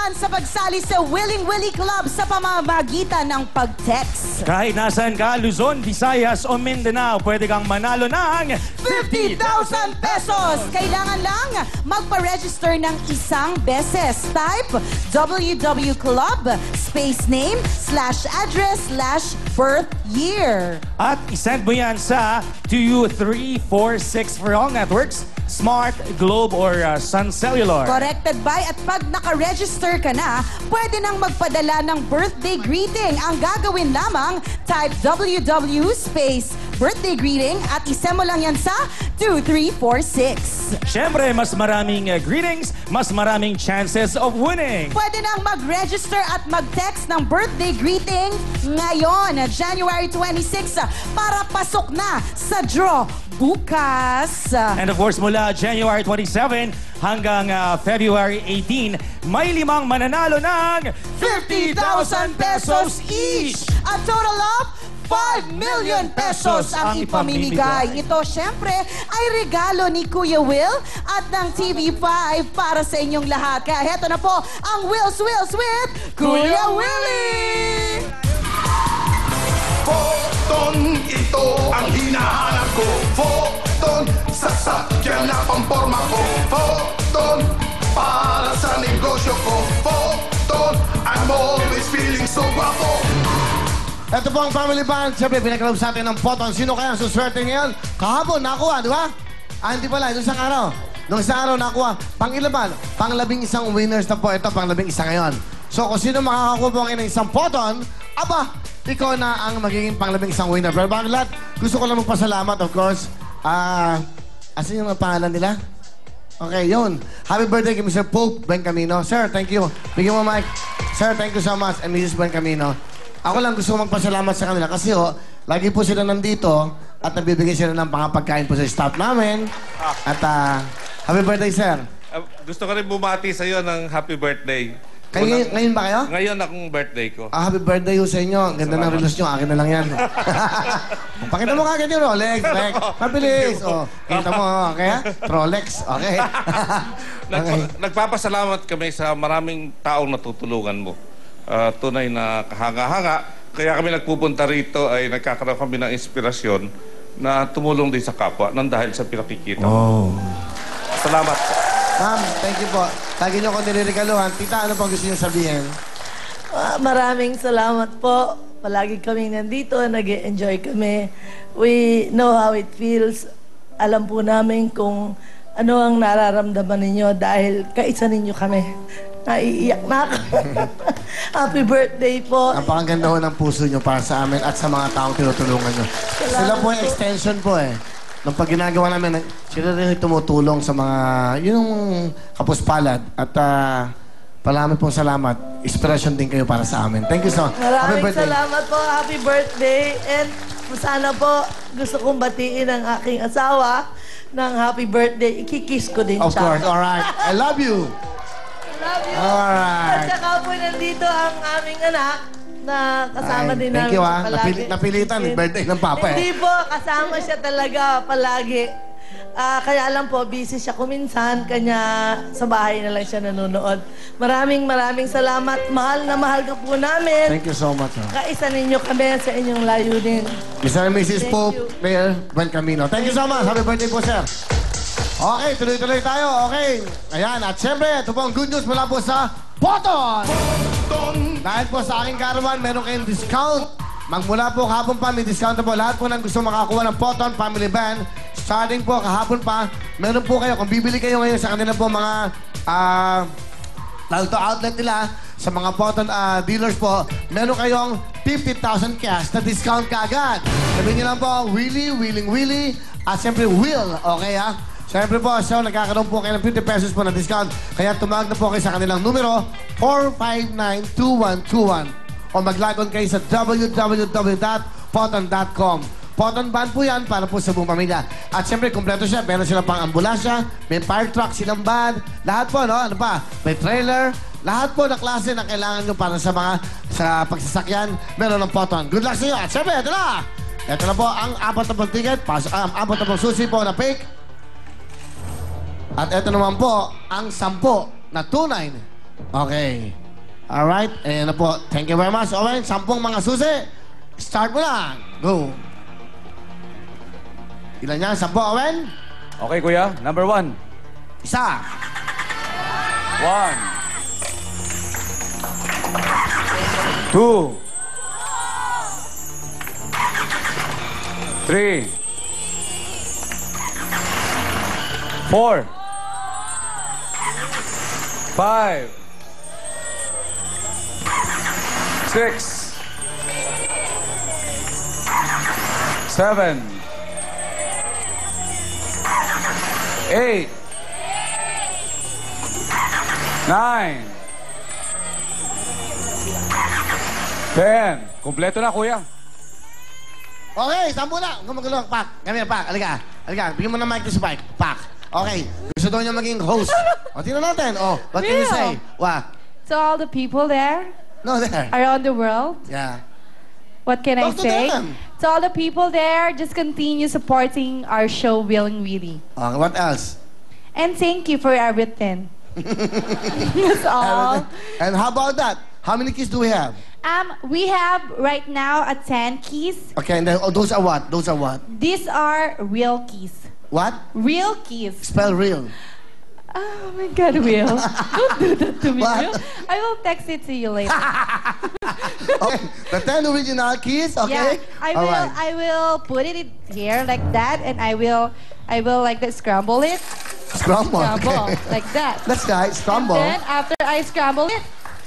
naman sa pagsali sa Willing Willy Club sa pamamagitan ng pag-text. Kahit nasan ka, Luzon, Visayas o Mindanao, pwede kang manalo ng 50,000 pesos! Kailangan lang magpa-register ng isang beses. Type www.club space name /address/birth year. At isend mo yan sa 22346 for all networks, Smart, Globe, or Sun Cellular. Corrected by, at pag naka-register ka na, pwede nang magpadala ng birthday greeting. Ang gagawin lamang, type www space birthday greeting at isend mo lang yan sa 2346. Siyempre, mas maraming greetings, mas maraming chances of winning. Pwede nang mag-register at mag-text ng birthday greeting ngayon, January 26, para pasok na sa draw bukas. And of course, mula January 27 hanggang February 18, may 5 mananalo ng 50,000 pesos each! A total of 5 million pesos ang ipamimigay. Ito, syempre, ay regalo ni Kuya Will at ng TV5 para sa inyong lahat. Kaya heto na po ang Wills with Kuya Willie! Photon, ito ang hinahanap ko. Photon, sasakyan na pamporma ko. Photon, para sa negosyo ko. Photon, I'm always feeling so guapo. Ito po ang Family Band. Siyempre, pinagkalab sa atin ng Photon. Sino kaya ang suswerte ngayon? Kahapon, nakuha, di ba? Hindi pala, nung isang araw. Nung isang araw, nakuha. Pang-ilaban, pang-11 winners na po. Ito, pang-11 ngayon. So, kung sino makakakuha po ngayon ng isang Photon, aba, ikaw na ang magiging pang-11 winner. Pero bago lahat, gusto ko lang magpasalamat, of course. Asan yung pangalan nila? Okay, yun. Happy birthday kay Mr. Pope Bencamino. Sir, thank you. Bigyan mo mic. Sir, thank you so much. And Mrs. Bencamino. Ako lang gusto ko magpasalamat sa kanila kasi lagi po sila nandito at nabibigay sila ng pangapagkain po sa staff namin. At happy birthday, sir. Gusto ko rin bumati sa iyo ng happy birthday. Ngayon ba kayo? Ngayon akong birthday ko. Happy birthday sa inyo. Ang ganda ng relos nyo. Akin na lang yan. Pakita mo kagad yung Rolex. Mabilis. Kita mo. Okay, ha? Rolex. Okay. Nagpapasalamat kami sa maraming taong natutulungan mo. Tunay na kahanga-hanga. Kaya kami nagpupunta rito ay nagkakaroon kami ng inspirasyon na tumulong din sa kapwa nang dahil sa pinakikita. Oh. Salamat po. Ma'am, thank you po. Lagi niyo ko niliregaluhan. Tita, ano pang gusto niyo sabihin? Maraming salamat po. Palagi kaming nandito, nag-enjoy kami. We know how it feels. Alam po namin kung ano ang nararamdaman ninyo dahil kaisa ninyo kami. Naiiyak na ako. Happy birthday po. Napakaganda ho ng puso niyo para sa amin at sa mga taong tinutulungan niyo. Sila po yung extension po eh. Nung pag ginagawa namin, sila rin tumutulong sa mga, yung kapuspalad. At palami pong salamat. Inspiration din kayo para sa amin. Thank you so much. Maraming salamat po. Happy birthday. And sana po gusto kong batiin ang aking asawa ng happy birthday. Ikikiss ko din siya. Of course. Alright. I love you. Love you. Alright. At saka po nandito ang aming anak na kasama din thank namin you, palagi. Napilitan, birthday ng papa eh. Hindi po, kasama siya talaga palagi. Kaya lang po, busy siya kuminsan, kanya sa bahay na lang siya nanonood. Maraming salamat. Mahal na mahal ka po namin. Thank you so much. Kaisa ninyo kami sa inyong layunin. Mr. and Mrs. Thank Pope, you. Mayor Bencamino. Thank you so much. Happy birthday po, sir. Okay, tuloy-tuloy tayo. Okay. Ayan, at syempre, ito po ang good news mula po sa Photon! Dahil po sa aking karawan, meron kayong discount. Magmula po kahapon pa, may discount na po. Lahat po nang gusto makakuha ng Photon Family Band. Starting po kahapon pa, meron po kayo. Kung bibili kayo ngayon sa kanila po mga outlet nila, sa mga Photon dealers po, meron kayong 50,000 cash na discount kaagad. Sabihin niyo lang po, Willie, at siyempre Will, okay ha? Siyempre po, so nagkakaroon po kayo ng 50 pesos po na discount. Kaya tumawag na po kayo sa kanilang numero, 459-2121. O mag-log on kayo sa www.photon.com. Photon Band po yan para po sa buong pamilya. At siyempre, kompleto siya. Meron silang pang ambulansya, may fire truck silang band. Lahat po, no? Ano pa? May trailer. Lahat po na klase na kailangan nyo para sa mga pagsasakyan. Meron ng Photon. Good luck sa inyo. At siyempre, ito na! Ito na po ang 4 na pong ticket. 4 na pong susi po na fake. At ito naman po, ang 10 na tunay Okay. Alright. Ayan na po. Thank you very much, Owen. 10 mga susi. Start mo na. Go. Ilan yan? 10, Owen? Okay, kuya. Number 1. Isa. 1. 2. 3. 4. 5. 6. 7. 8. 9. 10. Kompleto na, kuya. Okay, 10 na. Huwag magulo. Pak. Kami, Pak. Halika. Halika. Bigyan mo ng mic to si Pak. Pak. Okay. Gusto daw niya maging host. O, tingnan natin. O, what can you Real. say? What? To all the people there No, there. around the world, Yeah. what can I Talk to say? them. To all the people there, just continue supporting our show, Will and Willie. What else? And thank you for everything. That's all. And how about that? How many kids do we have? We have right now 10 keys. Okay, and then, those are what? Those are what? These are real keys. What? Real keys. Spell real. Oh my God, Will. Don't do that to me, What? Will. I will text it to you later. Okay, the 10 original keys, okay? Yeah, I All will. right. I will put it in here like that, and I will like that scramble it. Scramble. Scramble Okay. like that. That's nice. Scramble. And then after I scramble it,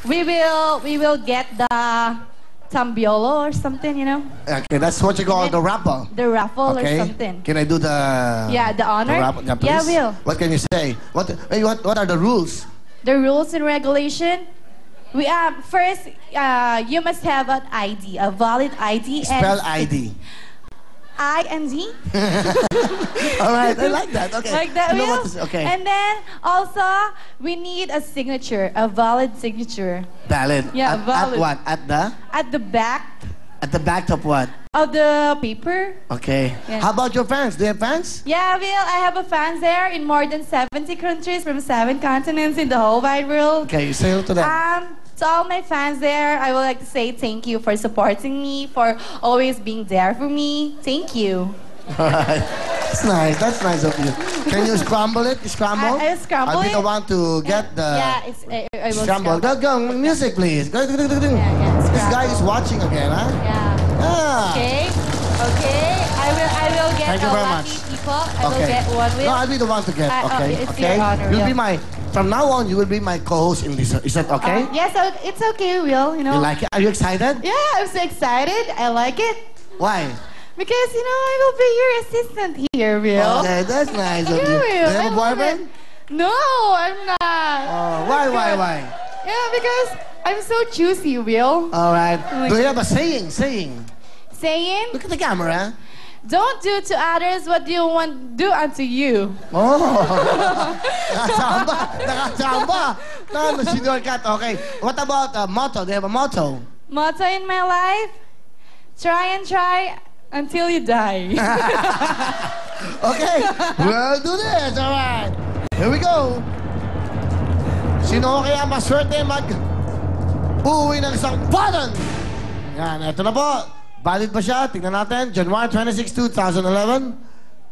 we will get the tambiolo or something, you know, Okay, that's what you call the raffle. the raffle Okay. or something. Can I do the... Yeah, the honor? raffle? Yeah, Yeah, please. Will. What can you say? What are the rules? The rules and regulation. We first you must have an ID, a valid ID. Spell and ID. IND. All right, I like that. Okay. Like that, I know Will? what to say. Okay. And then also we need a signature, a valid signature Valid. Yeah, At valid. what? At the? at the back At the back of what? of the paper. Okay. Yeah. How about your fans? Do you have fans? Yeah, Will, I have a fans there in more than 70 countries from 7 continents in the whole wide world. Okay, say hello to them. To all my fans there, I would like to say thank you for supporting me, for always being there for me. Thank you. All right. That's nice. That's nice of you. Can you scramble it? Scramble? I scramble I'll be the it. one to get the Yeah, I will scramble. Go, go. Music, please. Go, go, go, go, go. Yeah, This guy scramble. is watching again, huh? Yeah. Ah. Okay. Okay. I will get Thank you a very lucky much. people. I will get one with. No, I'll be the one to get. Okay. it's Okay. your honor, You'll be yeah. from now on, you will be my co-host in this. Is that okay? Yes, it's okay, Will. You know. You like it? Are you excited? Yeah, I'm so excited. I like it. Why? Because, I will be your assistant here, Will. Okay, that's nice of you. Yeah, Do you Will. have I a love boyfriend? it. No, I'm not. Oh, why? Yeah, because I'm so choosy, Will. All right. my Do you have a saying? Saying, Look at the camera. don't do to others what you want do unto you. Oh. Nakachamba. No, senior cat. Okay. What about a motto? Do you have a motto? Motto in my life, try and try until you die. Okay. We'll do this. All right. Here we go. Sino kaya maswerte uuwi ng isang button? Yan. Ito na po. Valid ba siya? Tingnan natin. January 26, 2011.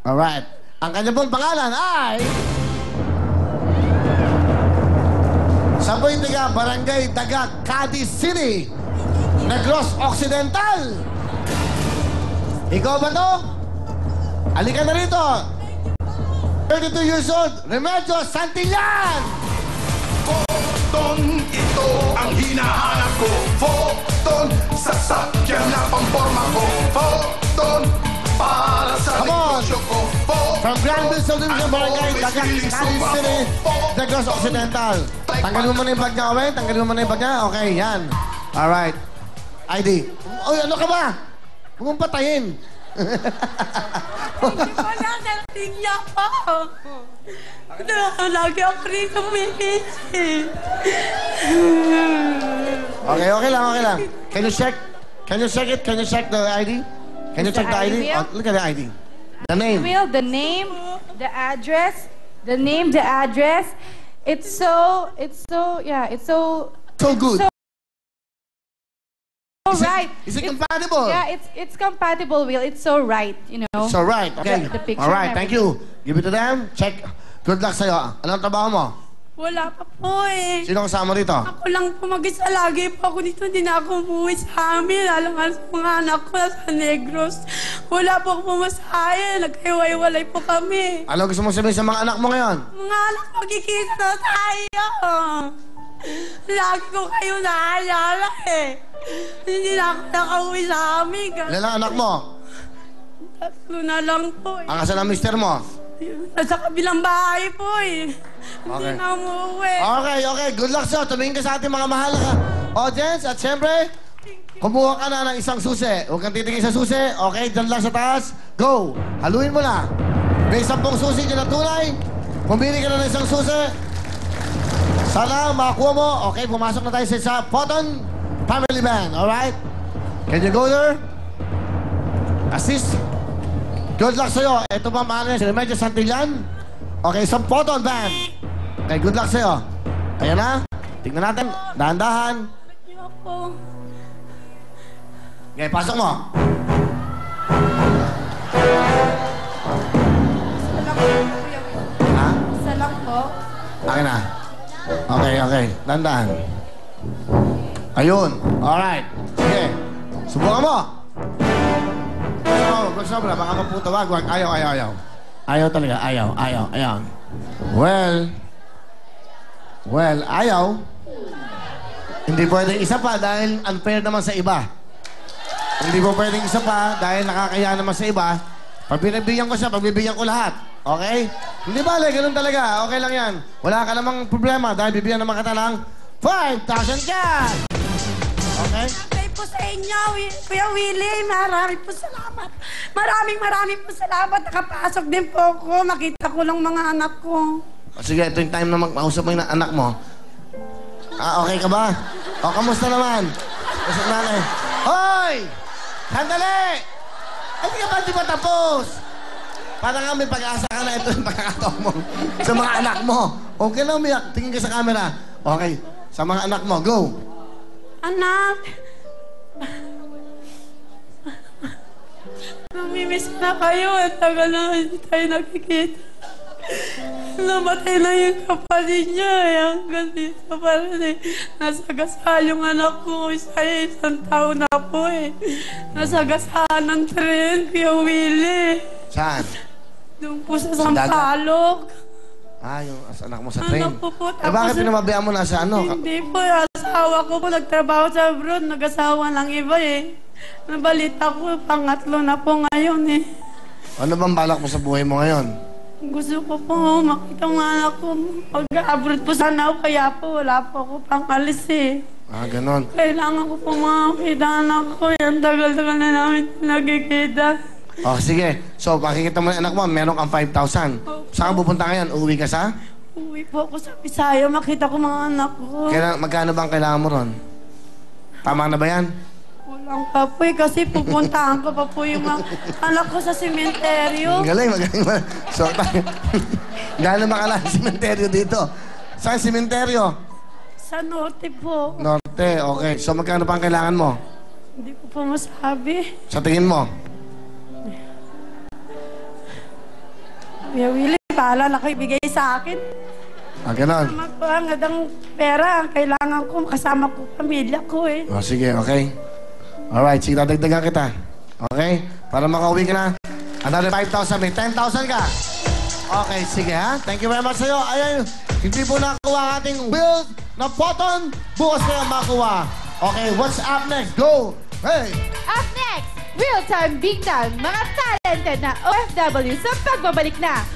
Alright. Ang kanya pong pangalan ay... Saboy Tiga, Barangay Dagat, Cadiz City, Negros Occidental. Ikaw ba to? Halika na rito. 32 years old, Remedios Santillan. Photon, ito ang hinahanap ko. Photon, sasakyan na pamporma ko. Photon, para sa Come on. negosyo ko. Photon, From Granville Subdivision, Barangay Dagat, Cadiz City, Negros Occidental. Tanggalin mo muna yung bag niya, Owen. Tanggalin mo muna yung bag niya. Okay, yan. Alright. ID. Oy, ano ka ba? Huwag mong patayin. Wala na tingya ako. Lagi ako rin kumimisi. Okay, okay lang. Can you check it? Can you check the ID? Can you The check the ID? ID? Oh, look at the ID. The name. Will, the name, the address, It's so So good. right. Is it compatible? Yeah, it's compatible, Will. It's so right, you know. So right, okay. The picture All right, and thank you. Give it to them. Check. Good luck sa'yo. Anong trabaho mo? Wala pa po eh. Sino kasama rito? Ako lang po mag-isa. Lagi po ako dito. Hindi na ako umuwi sa amin. Alangan sa mga anak ko sa Negros. Wala po ako pumasahe. Nagkaiwalay po kami. Ano gusto mo sabihin sa mga anak mo ngayon? Mga anak, magkikita na tayo. Lagi ko kayo naalala eh. Hindi na ako nakauwi sa amin. Ilan ang anak mo? Tatlo na lang po eh. Ang asan ang mister mo? Nasa kabilang bahay po eh. Okay. Hindi na umuwi. Okay. Good luck sa'yo. Tumingin ka sa ating mga mahal ka audience. At syempre, kumuha ka na ng isang susi. Huwag kang titingin sa susi. Okay, dyan lang sa taas. Go! Haluin mo na. May 10 susi dyan na tunay. Pumili ka na ng isang susi. Sana makakuha mo. Okay, pumasok na tayo sa Photon Family Band. Alright? Can you go there? Assist. Good luck sa'yo. Ito pa maano yan. Si Remedios Santillan. Okay, sa Photon Band. Okay, good luck sa'yo. Ayan na. Tingnan natin. Dahan-dahan. Niyo ako. Okay, pasok mo. Ha? Isa lang po. Akin na. Okay. Dahan-dahan. Ayun. Alright. Sige. Subukan mo. Sobra. Baka maputo. Wag. Ayaw. Ayaw talaga. Ayaw. Well, ayaw. Hindi pwedeng isa pa dahil unfair naman sa iba. Hindi po pwedeng isa pa dahil nakakaya naman sa iba. Pag binibigyan ko siya, pagbibigyan ko lahat. Okay? Hindi bale, ganun talaga. Okay lang yan. Wala ka namang problema dahil bibigyan naman kita ng 5,000 cash! Okay? Thank po sa inyo, Kuya Willie. Maraming po salamat. Maraming po salamat. Nakapasok din po ako. Makita ko lang mga anak ko. O, sige, ito yung time na mag-mausap mo yung anak mo. Okay ka ba? O, kamusta naman? Kamusta nanay? Hoy! Sandali! Hindi ka ba di ba tapos? Parang nga may pag-asa ka na ito yung pagkakataon mo sa mga anak mo. Okay lang, umiyak. Tingin ka sa camera. Okay. Sa mga anak mo, go! Anak! Namimiss na kayo. Ang tagal na hindi tayo nakikita. Namatay na yung kapatid niya eh. Hanggang dito pa rin eh. Nasagasaan yung anak ko. Isang taon na po eh. Nasagasaan ng tren, Kuya Willie. Saan? Doon po sa Sampalok. Yung anak mo sa train. Anak po po. Bakit pinababayaan mo na sa ano? Hindi po. Asawa ko po nagtrabaho sa abroad. Nag-asawa lang iba eh. Nabalita ko, pangatlo na po ngayon eh. Ano bang balak mo sa buhay mo ngayon? Gusto ko po makita ang anak ko. Pag-abroad po sana ako, kaya po wala po ako pang alis eh. Ganon. Kailangan ko po makakita anak ko. Ang tagal-tagal na namin nagkikita. Sige. So, makikita mo na anak mo, meron kang 5,000. Saan ka pupunta ngayon? Uuwi ka sa? Uwi po ako sa Bisaya. Makita ko mga anak ko. Magkano bang kailangan mo ron? Tama na ba yan? Kulang pa po eh, kasi pupuntahan ko pa po yung mga anak ko sa sementeryo. Magaling. So, gano'n ba kala sa sementeryo dito? Saan sementeryo? Sa norte po. Norte, okay. So, magkano pa ang kailangan mo? Hindi ko pa masabi. Sa tingin mo? Kuya Willie, bahala na kayo ibigay sa akin. Ganon. Magpahangad ang pera. Kailangan ko kasama ko pamilya ko eh. Sige, okay. Alright, sige, dadagdagan kita. Okay? Para makauwi ka na. Another 5,000, may 10,000 ka. Okay, sige ha. Thank you very much sa'yo. Ayan, hindi po nakakuha ang ating build na Photon. Bukas na yan makuha. Okay, what's up next? Go! Hey! Up next, real-time, big-time, mga talented na OFW sa pagbabalik na.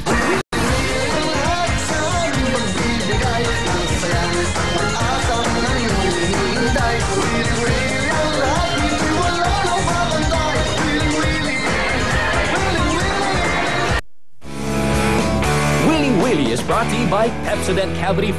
Willy is brought to you by Pepsodent Cavity